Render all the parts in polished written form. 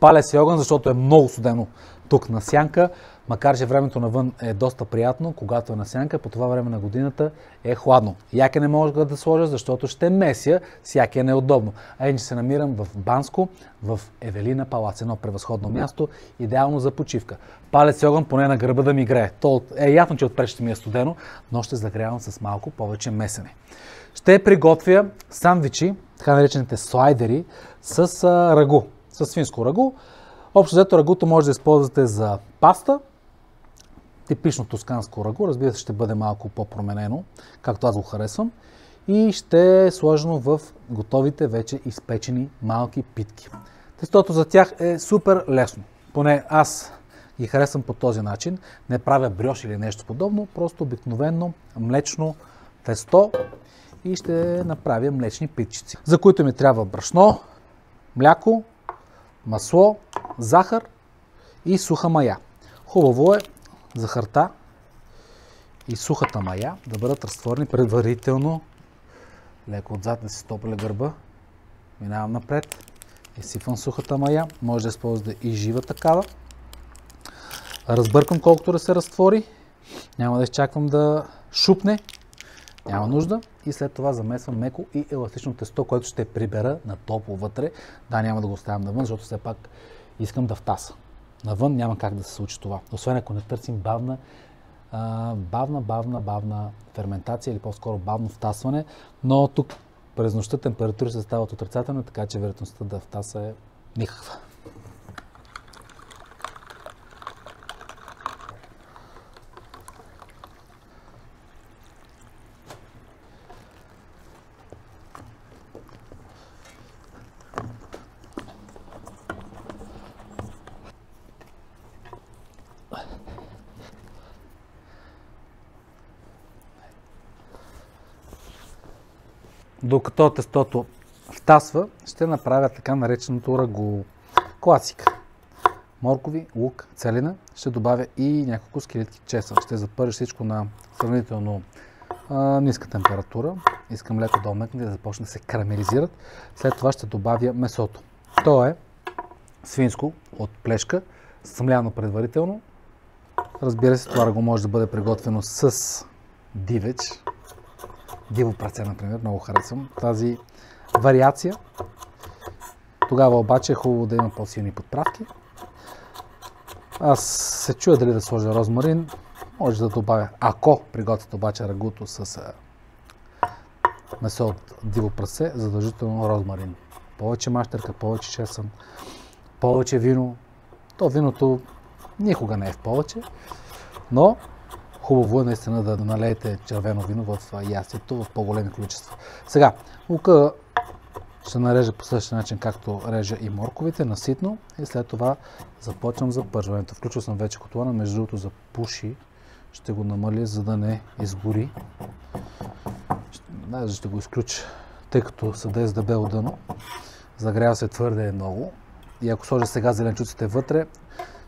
Паля си огън, защото е много студено тук на сянка, макар че времето навън е доста приятно, когато е на сянка, по това време на годината е хладно. Яке не мога да сложа, защото ще меся, сяке е неудобно. А иначе се намирам в Банско, в Евелина палац, едно превъзходно място, идеално за почивка. Паля си огън поне на гърба да ми грее. То е ясно, че отпред ще ми е студено, но ще загрявам с малко повече месене. Ще приготвя сандвичи, така наречените слайдери, с рагу, с свинско рагу. Общо взето рагуто може да използвате за паста, типично тосканско рагу, разбира се, ще бъде малко по-променено, както аз го харесвам. И ще е сложено в готовите вече изпечени малки питки. Тестото за тях е супер лесно. Поне аз ги харесвам по този начин. Не правя брьош или нещо подобно, просто обикновено млечно тесто и ще направя млечни питчици, за които ми трябва брашно, мляко, масло, захар и суха мая. Хубаво е захарта и сухата мая да бъдат разтворени предварително. Леко отзад да си стопля гърба. Минавам напред. Изсипвам сухата мая. Може да използвате и жива такава. Разбъркам колкото да се разтвори. Няма да изчаквам да шупне. Няма нужда. И след това замесвам меко и еластично тесто, което ще прибера на топло вътре. Да, няма да го оставям навън, защото все пак искам да втаса. Навън няма как да се случи това. Освен ако не търсим бавна ферментация или по-скоро бавно втасване. Но тук през нощта температури се стават отрицателни, така че вероятността да втаса е никаква. Докато тестото втасва, ще направя така нареченото рагу. Класика. Моркови, лук, целина. Ще добавя и няколко скелетки чесън. Ще запържа всичко на сравнително ниска температура. Искам леко да омекне, да започне да се карамелизират. След това ще добавя месото. То е свинско от плешка, съмляно предварително. Разбира се, това рагу може да бъде приготвено с дивеч. Диво праце, например, много харесвам тази вариация. Тогава обаче е хубаво да има по-силни подправки. Аз се чуя дали да сложа розмарин. Може да добавя, ако приготвите обаче рагуто с месо от диво прасе, задължително розмарин. Повече мащерка, повече чесън, повече вино. То виното никога не е в повече, но хубаво е наистина да налеете червено вино в ястието в по-големи количества. Сега, лука ще нарежа по същия начин, както режа и морковите, наситно, и след това започвам запържването. Включил съм вече котлона, между другото запуши. Ще го намаля, за да не изгори. Ще го изключа, тъй като съда е с дебело дъно. Загрява се твърде много. И ако сложа сега зеленчуците вътре,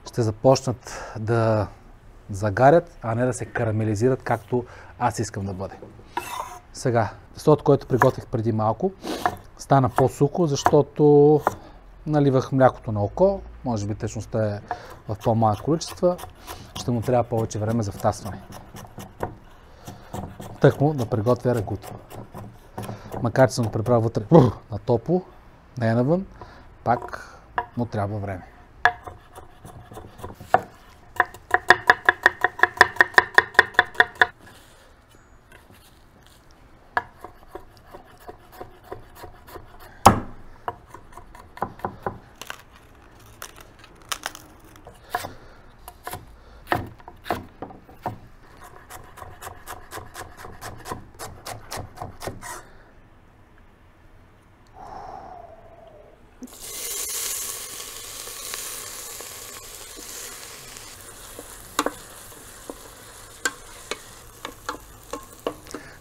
ще започнат да загарят, а не да се карамелизират, както аз искам да бъде. Сега, тестото, което приготвих преди малко, стана по-сухо, защото наливах млякото на око. Може би течността е в по-малко количества. Ще му трябва повече време за втасване. Тъкмо да приготвя рагуто. Макар че съм го преправил вътре на топло, не е навън, пак му трябва време.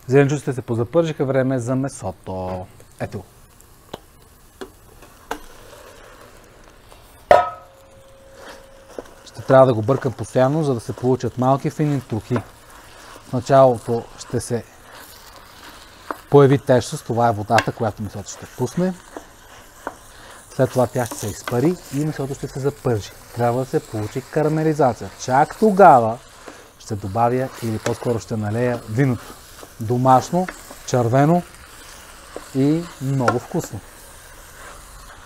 Зеленчуците се позапържиха, време за месото. Ето го. Ще трябва да го бъркам постоянно, за да се получат малки фини трохи. В началото ще се появи тежест, това е водата, която месото ще пусне. След това тя ще се изпари и месото ще се запържи. Трябва да се получи карамелизация. Чак тогава ще добавя или по-скоро ще налея виното. Домашно, червено и много вкусно.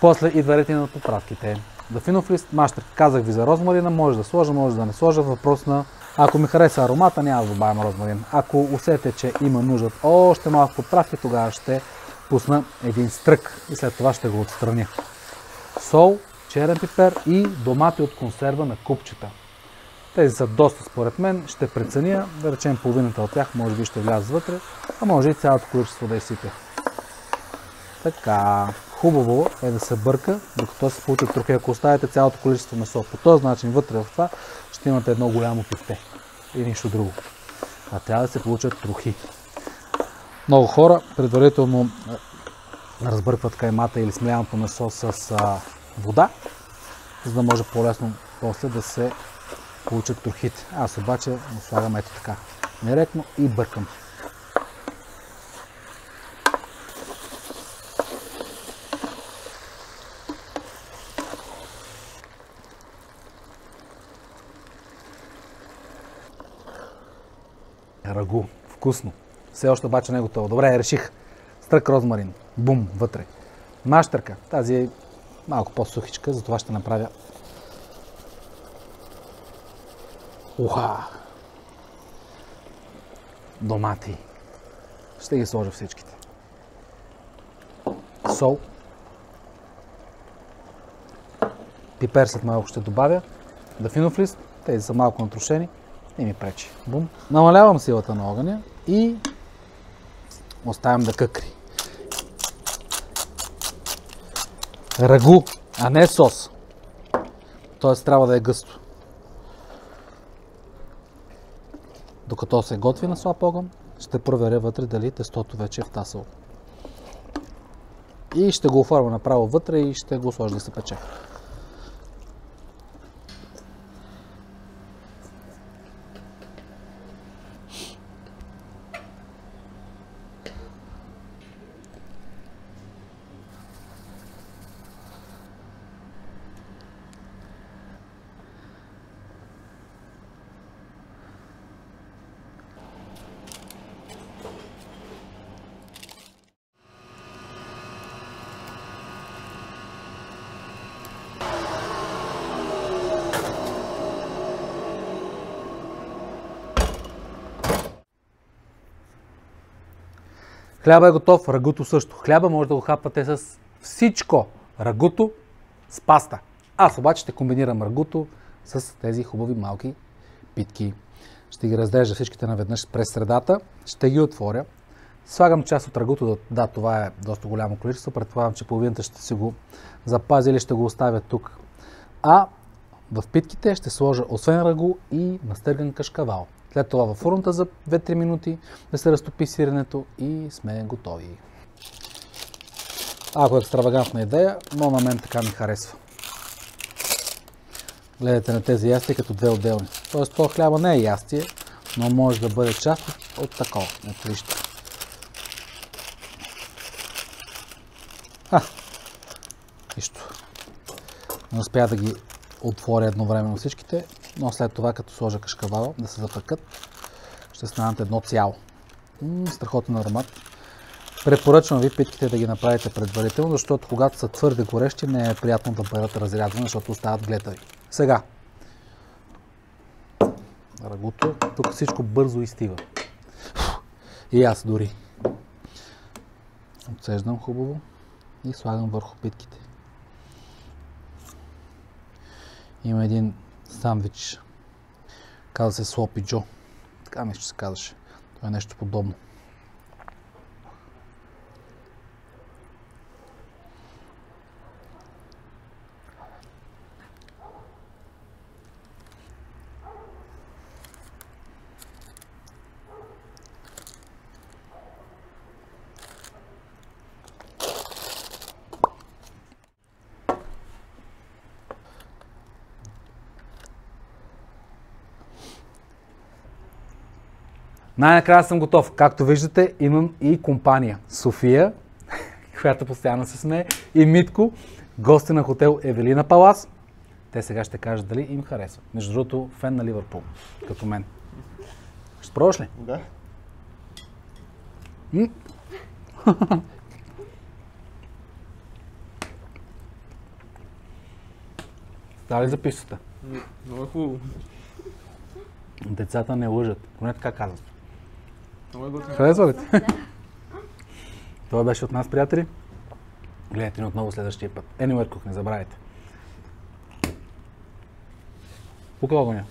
После идва ред на поправките. За финов лист мащер. Казах ви за розмарина, може да сложа, може да не сложа. Въпрос на ако ми хареса аромата, няма да добавям розмарин. Ако усетите, че има нужда от още малко поправки, тогава ще пусна един стрък и след това ще го отстраня. Сол, черен пипер и домати от консерва на купчета. Тези са доста според мен, ще преценя, да речем половината от тях, може би ще вляза вътре, а може и цялото количество да изсипя. Така, хубаво е да се бърка, докато се получат трохи. Ако оставите цялото количество месо по този начин вътре в това, ще имате едно голямо пифте и нищо друго. А трябва да се получат трохи. Много хора предварително разбъркват каймата или смляното месо с вода, за да може по-лесно после да се получат трохите. Аз обаче го слагам ето така, директно и бъркам. Рагу. Вкусно. Все още обаче не е готово. Добре, реших. Стрък розмарин. Бум, вътре. Мащърка. Тази е малко по-сухичка, затова ще направя. Уха! Домати. Ще ги сложа всичките. Сол. Пипер след малко ще добавя. Дафинов лист. Тези са малко натрушени. Не ми пречи. Бум. Намалявам силата на огъня и оставям да къкри. Рагу, а не сос. Тоест трябва да е гъсто. Докато се готви на слаб огън, ще проверя вътре дали тестото вече е втасало. И ще го оформя направо вътре и ще го сложа да се пече. Хляба е готов, рагуто също. Хляба може да го хапвате с всичко. Рагуто с паста. Аз обаче ще комбинирам рагуто с тези хубави малки питки. Ще ги разрежа всичките наведнъж през средата. Ще ги отворя. Слагам част от рагуто. Да, това е доста голямо количество. Предполагам, че половината ще си го запазя или ще го оставя тук. А в питките ще сложа освен рагу и настърган кашкавал. След това във фурната за 2-3 минути да се разтопи сиренето и сме готови. Ако е екстравагантна идея, но на мен така ми харесва. Гледате на тези ястия като две отделни. Тоест това хляба не е ястие, но може да бъде част от такова. Ето вижте. Нищо. Не успя да ги отворя едновременно всичките, но след това, като сложа кашкавала да се запекат, ще станат едно цяло. Страхотен аромат. Препоръчвам ви питките да ги направите предварително, защото когато са твърде горещи, не е приятно да бъдат разрязвани, защото остават глетави. Сега. Рагуто. Тук всичко бързо изстива. И аз дори. Отсеждам хубаво и слагам върху питките. Има един сандвич, казва се Sloppy Joe. Така нещо се казваше. Това е нещо подобно. Най-накрая съм готов. Както виждате, имам и компания. София, която постоянно се смее, и Митко. Гости на хотел Евелина Палас. Те сега ще кажат дали им харесва. Между другото, фен на Ливърпул, като мен. Ще пробваш ли? Да. Става ли за писата? Много е хубаво. Децата не лъжат. Поне така казват. Много е готино. Харесва ли ти? Това беше от нас, приятели. Гледайте ни отново следващия път. Anywhere Cook, не забравяйте. Пука огъня.